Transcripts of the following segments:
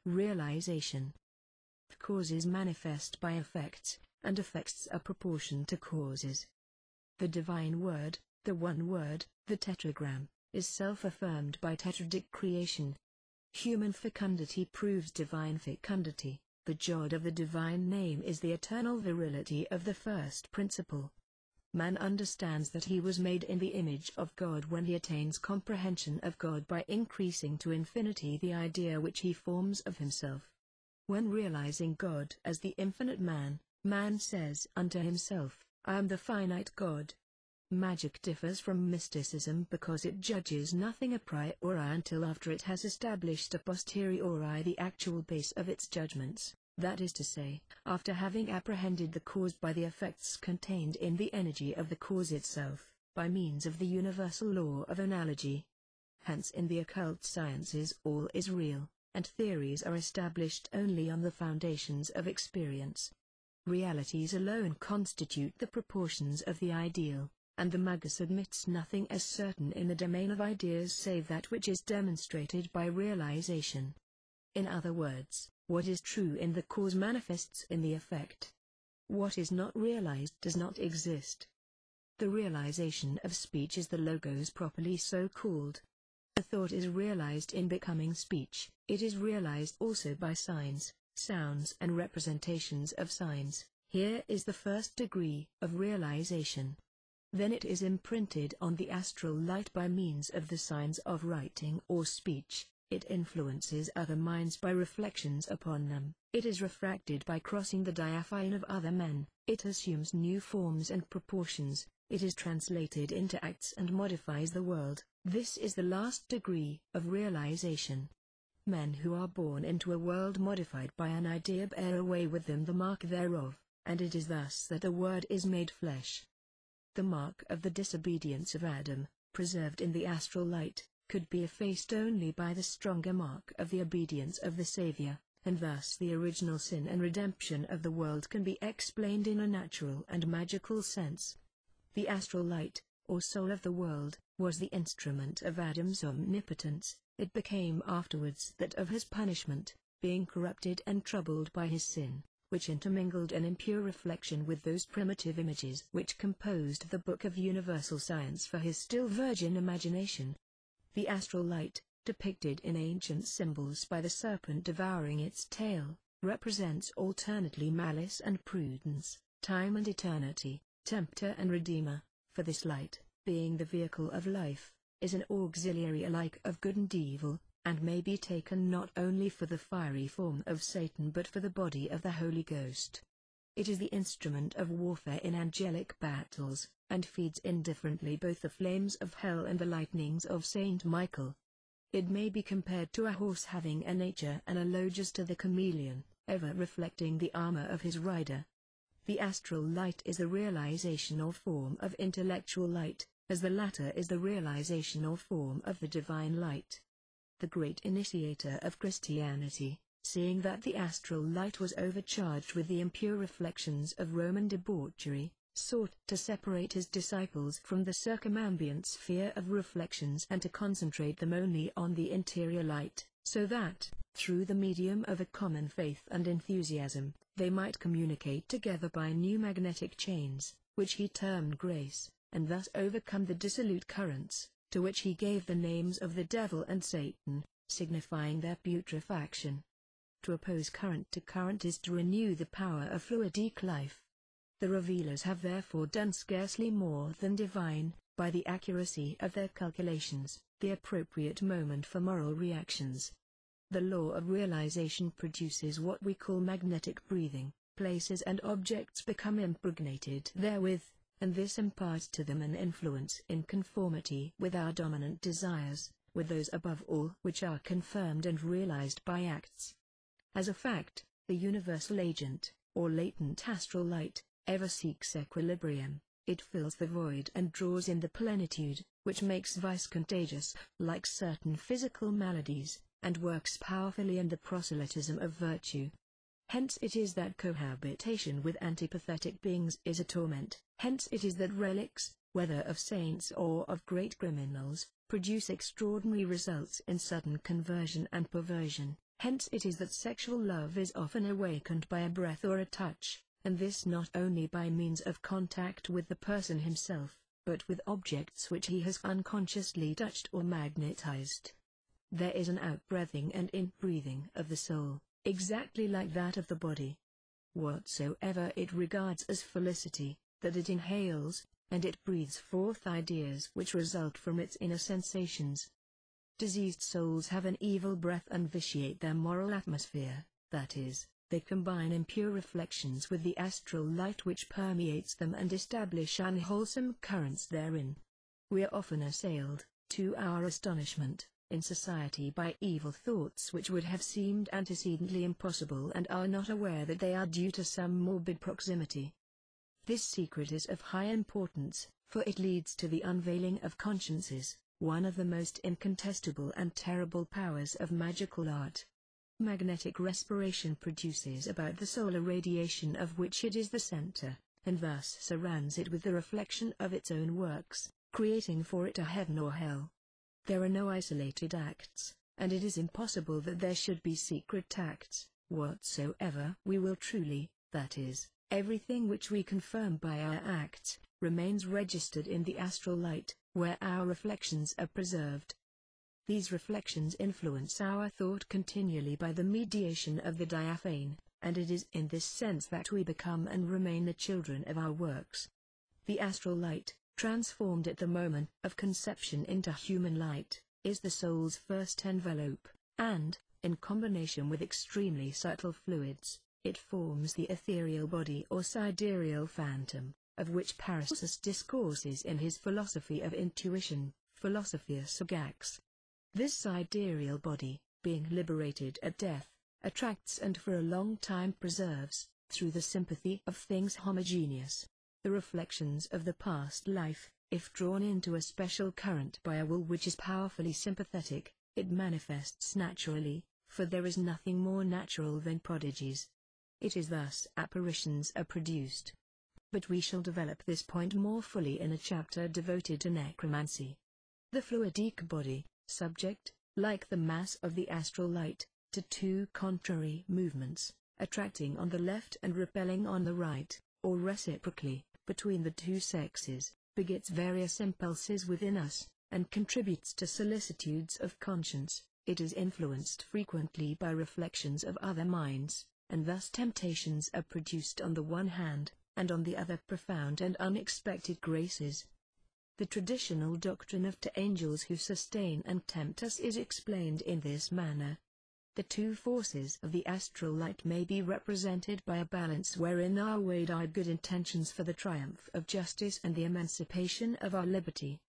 Realization. Causes manifest by effects, and effects are proportion to causes. The divine word, the one word, the tetragram, is self-affirmed by tetradic creation. Human fecundity proves divine fecundity. The jod of the divine name is the eternal virility of the first principle. Man understands that he was made in the image of God when he attains comprehension of God by increasing to infinity the idea which he forms of himself. When realizing God as the infinite man, man says unto himself, I am the finite God. Magic differs from mysticism because it judges nothing a priori until after it has established a posteriori the actual base of its judgments, that is to say, after having apprehended the cause by the effects contained in the energy of the cause itself, by means of the universal law of analogy. Hence in the occult sciences all is real, and theories are established only on the foundations of experience. Realities alone constitute the proportions of the ideal, and the Magus admits nothing as certain in the domain of ideas save that which is demonstrated by realization. In other words, what is true in the cause manifests in the effect. What is not realized does not exist. The realization of speech is the logos properly so called. A thought is realized in becoming speech. It is realized also by signs, sounds and representations of signs. Here is the first degree of realization. Then it is imprinted on the astral light by means of the signs of writing or speech. It influences other minds by reflections upon them. It is refracted by crossing the diaphane of other men. It assumes new forms and proportions. It is translated into acts and modifies the world. This is the last degree of realization. Men who are born into a world modified by an idea bear away with them the mark thereof, and it is thus that the Word is made flesh. The mark of the disobedience of Adam, preserved in the astral light, could be effaced only by the stronger mark of the obedience of the Savior, and thus the original sin and redemption of the world can be explained in a natural and magical sense. The astral light, or soul of the world, was the instrument of Adam's omnipotence. It became afterwards that of his punishment, being corrupted and troubled by his sin, which intermingled an impure reflection with those primitive images which composed the book of universal science for his still virgin imagination. The astral light, depicted in ancient symbols by the serpent devouring its tail, represents alternately malice and prudence, time and eternity, tempter and redeemer, for this light, being the vehicle of life, is an auxiliary alike of good and evil, and may be taken not only for the fiery form of Satan but for the body of the Holy Ghost. It is the instrument of warfare in angelic battles, and feeds indifferently both the flames of hell and the lightnings of Saint Michael. It may be compared to a horse having a nature analogous to the chameleon, ever reflecting the armor of his rider. The astral light is the realization or form of intellectual light, as the latter is the realization or form of the divine light. The great initiator of Christianity, seeing that the astral light was overcharged with the impure reflections of Roman debauchery, sought to separate his disciples from the circumambient sphere of reflections and to concentrate them only on the interior light, so that, through the medium of a common faith and enthusiasm, they might communicate together by new magnetic chains, which he termed grace, and thus overcome the dissolute currents, to which he gave the names of the devil and Satan, signifying their putrefaction. To oppose current to current is to renew the power of fluidic life. The revealers have therefore done scarcely more than divine, by the accuracy of their calculations, the appropriate moment for moral reactions. The law of realization produces what we call magnetic breathing. Places and objects become impregnated therewith, and this imparts to them an influence in conformity with our dominant desires, with those above all which are confirmed and realized by acts. As a fact, the universal agent, or latent astral light, ever seeks equilibrium. It fills the void and draws in the plenitude, which makes vice contagious, like certain physical maladies, and works powerfully in the proselytism of virtue. Hence it is that cohabitation with antipathetic beings is a torment. Hence it is that relics, whether of saints or of great criminals, produce extraordinary results in sudden conversion and perversion. Hence it is that sexual love is often awakened by a breath or a touch, and this not only by means of contact with the person himself, but with objects which he has unconsciously touched or magnetized. There is an out-breathing and in-breathing of the soul, exactly like that of the body. Whatsoever it regards as felicity, that it inhales, and it breathes forth ideas which result from its inner sensations. Diseased souls have an evil breath and vitiate their moral atmosphere, that is, they combine impure reflections with the astral light which permeates them and establish unwholesome currents therein. We are often assailed, to our astonishment, in society by evil thoughts which would have seemed antecedently impossible and are not aware that they are due to some morbid proximity. This secret is of high importance, for it leads to the unveiling of consciences, one of the most incontestable and terrible powers of magical art. Magnetic respiration produces about the soul a radiation of which it is the center, and thus surrounds it with the reflection of its own works, creating for it a heaven or hell. There are no isolated acts, and it is impossible that there should be secret acts, whatsoever we will truly, that is, everything which we confirm by our acts, remains registered in the astral light, where our reflections are preserved. These reflections influence our thought continually by the mediation of the diaphane, and it is in this sense that we become and remain the children of our works. The astral light, transformed at the moment of conception into human light, is the soul's first envelope, and, in combination with extremely subtle fluids, it forms the ethereal body or sidereal phantom, of which Paracelsus discourses in his Philosophy of Intuition, Philosophia Sagax. This sidereal body, being liberated at death, attracts and for a long time preserves, through the sympathy of things homogeneous, the reflections of the past life. If drawn into a special current by a will which is powerfully sympathetic, it manifests naturally, for there is nothing more natural than prodigies. It is thus apparitions are produced. But we shall develop this point more fully in a chapter devoted to necromancy. The fluidic body, subject, like the mass of the astral light, to two contrary movements, attracting on the left and repelling on the right, or reciprocally, between the two sexes, begets various impulses within us, and contributes to solicitudes of conscience. It is influenced frequently by reflections of other minds, and thus temptations are produced on the one hand, and on the other profound and unexpected graces. The traditional doctrine of two angels who sustain and tempt us is explained in this manner. The two forces of the astral light may be represented by a balance wherein are weighed our good intentions for the triumph of justice and the emancipation of our liberty.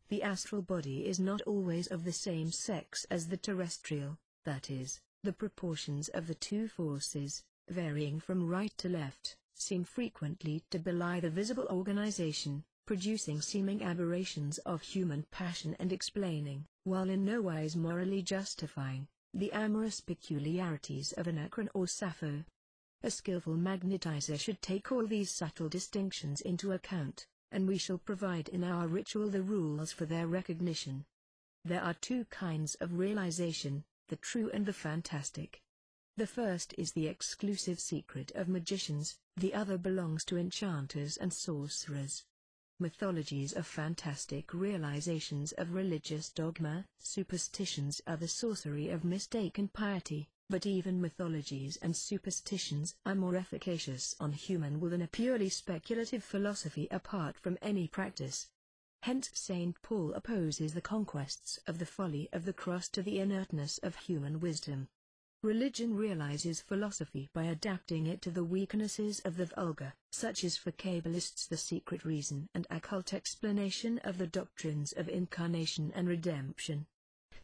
The astral body is not always of the same sex as the terrestrial, that is, the proportions of the two forces, varying from right to left, seem frequently to belie the visible organization, producing seeming aberrations of human passion and explaining, while in no wise morally justifying, the amorous peculiarities of Anacreon or Sappho. A skillful magnetizer should take all these subtle distinctions into account, and we shall provide in our ritual the rules for their recognition. There are two kinds of realization, the true and the fantastic. The first is the exclusive secret of magicians, the other belongs to enchanters and sorcerers. Mythologies are fantastic realizations of religious dogma, superstitions are the sorcery of mistaken piety, but even mythologies and superstitions are more efficacious on human will than a purely speculative philosophy apart from any practice. Hence St. Paul opposes the conquests of the folly of the cross to the inertness of human wisdom. Religion realizes philosophy by adapting it to the weaknesses of the vulgar, such as for Kabbalists the secret reason and occult explanation of the doctrines of incarnation and redemption.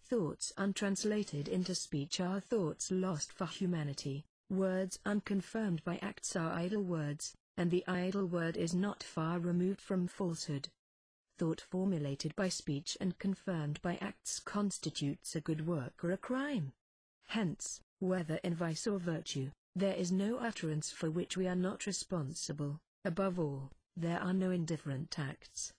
Thoughts untranslated into speech are thoughts lost for humanity, words unconfirmed by acts are idle words, and the idle word is not far removed from falsehood. Thought formulated by speech and confirmed by acts constitutes a good work or a crime. Hence, whether in vice or virtue, there is no utterance for which we are not responsible. Above all, there are no indifferent acts.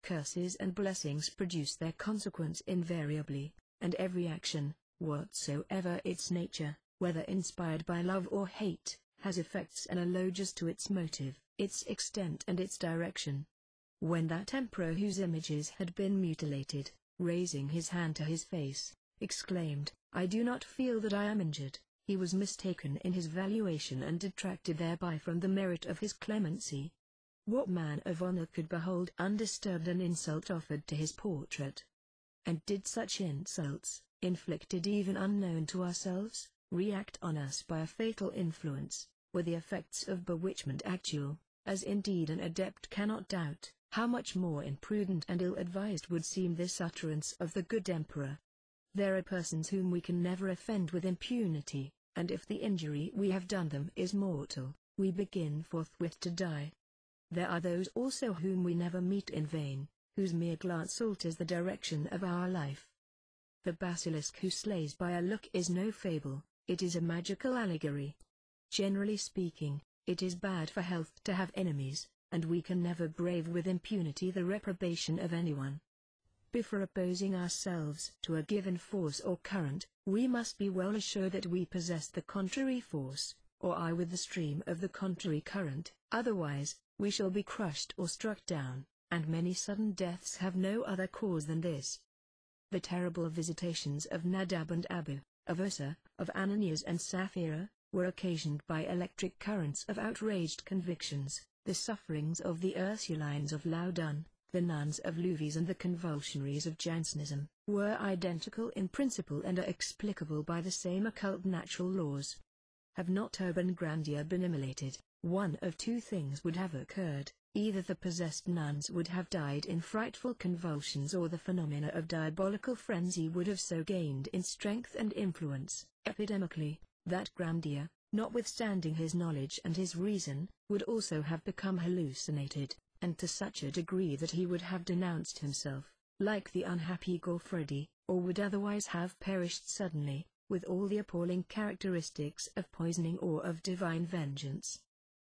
Curses and blessings produce their consequence invariably, and every action, whatsoever its nature, whether inspired by love or hate, has effects analogous to its motive, its extent and its direction. When that emperor whose images had been mutilated, raising his hand to his face, exclaimed, "I do not feel that I am injured," he was mistaken in his valuation and detracted thereby from the merit of his clemency. What man of honor could behold undisturbed an insult offered to his portrait? And did such insults, inflicted even unknown to ourselves, react on us by a fatal influence, were the effects of bewitchment actual, as indeed an adept cannot doubt, how much more imprudent and ill-advised would seem this utterance of the good emperor. There are persons whom we can never offend with impunity, and if the injury we have done them is mortal, we begin forthwith to die. There are those also whom we never meet in vain, whose mere glance alters the direction of our life. The basilisk who slays by a look is no fable, it is a magical allegory. Generally speaking, it is bad for health to have enemies, and we can never brave with impunity the reprobation of anyone. Before opposing ourselves to a given force or current, we must be well assured that we possess the contrary force, or are with the stream of the contrary current, otherwise, we shall be crushed or struck down, and many sudden deaths have no other cause than this. The terrible visitations of Nadab and Abu, of Uzzah, of Ananias and Sapphira, were occasioned by electric currents of outraged convictions. The sufferings of the Ursulines of Loudun, the nuns of Louvie's and the convulsionaries of Jansenism, were identical in principle and are explicable by the same occult natural laws. Have not urban grandeur been immolated, one of two things would have occurred: either the possessed nuns would have died in frightful convulsions, or the phenomena of diabolical frenzy would have so gained in strength and influence, epidemically, that grandeur, notwithstanding his knowledge and his reason, would also have become hallucinated, and to such a degree that he would have denounced himself, like the unhappy Gaufredi, or would otherwise have perished suddenly, with all the appalling characteristics of poisoning or of divine vengeance.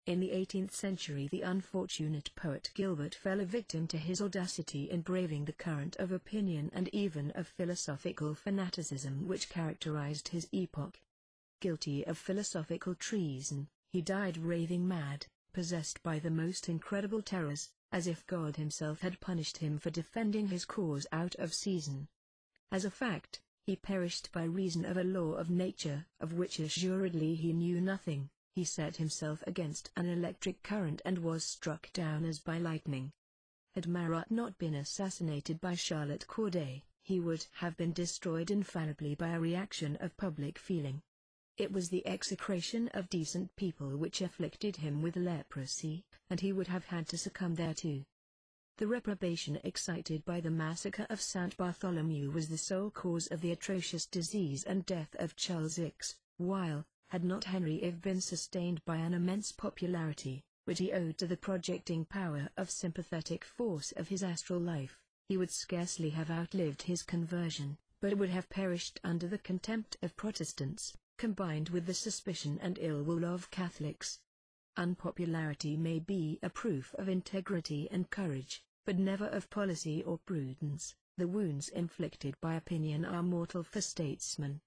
In the 18th century the unfortunate poet Gilbert fell a victim to his audacity in braving the current of opinion and even of philosophical fanaticism which characterized his epoch. Guilty of philosophical treason, he died raving mad, possessed by the most incredible terrors, as if God himself had punished him for defending his cause out of season. As a fact, he perished by reason of a law of nature, of which assuredly he knew nothing. He set himself against an electric current and was struck down as by lightning. Had Marat not been assassinated by Charlotte Corday, he would have been destroyed infallibly by a reaction of public feeling. It was the execration of decent people which afflicted him with leprosy, and he would have had to succumb thereto. The reprobation excited by the massacre of Saint Bartholomew was the sole cause of the atrocious disease and death of Charles X, while, had not Henry Ive been sustained by an immense popularity, which he owed to the projecting power of sympathetic force of his astral life, he would scarcely have outlived his conversion, but would have perished under the contempt of Protestants, combined with the suspicion and ill will of Catholics. Unpopularity may be a proof of integrity and courage, but never of policy or prudence. The wounds inflicted by opinion are mortal for statesmen.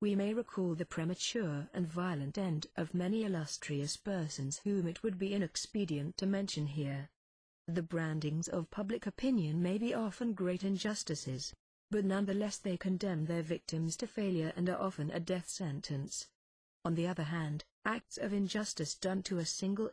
We may recall the premature and violent end of many illustrious persons whom it would be inexpedient to mention here. The brandings of public opinion may be often great injustices, but nonetheless they condemn their victims to failure and are often a death sentence. On the other hand, acts of injustice done to a single